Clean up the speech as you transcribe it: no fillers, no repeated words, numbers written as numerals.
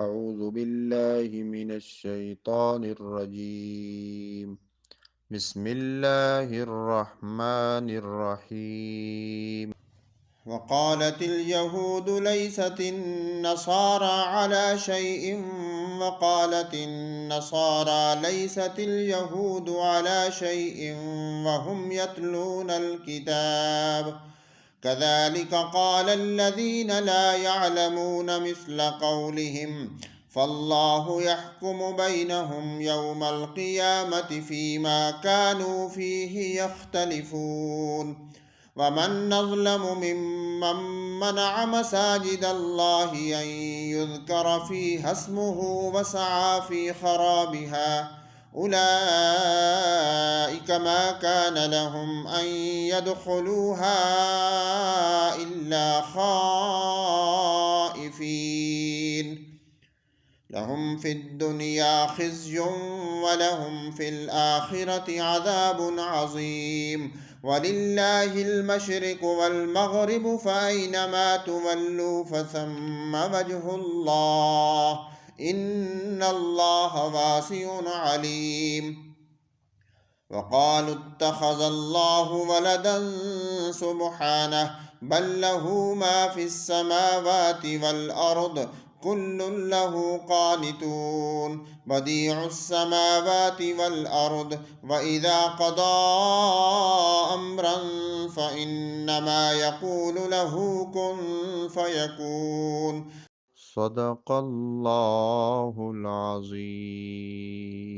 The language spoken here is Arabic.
أعوذ بالله من الشيطان الرجيم. بسم الله الرحمن الرحيم. وقالت اليهود ليست النصارى على شيء، وقالت النصارى ليست اليهود على شيء وهم يتلون الكتاب. كذلك قال الذين لا يعلمون مثل قولهم، فالله يحكم بينهم يوم القيامة فيما كانوا فيه يختلفون. ومن نظلم ممن منع مساجد الله أن يذكر فيها اسمه وسعى في خرابها، أولئك ما كان لهم أن يدخلوها إلا خائفين. لهم في الدنيا خزي ولهم في الآخرة عذاب عظيم. ولله المشرق والمغرب فأينما تولوا فثم وجه الله، إن الله واسع عليم. وقالوا اتخذ الله ولدا سبحانه، بل له ما في السماوات والأرض، كل له قانتون. بديع السماوات والأرض، وإذا قضى أمرا فإنما يقول له كن فيكون. صدق الله العظيم.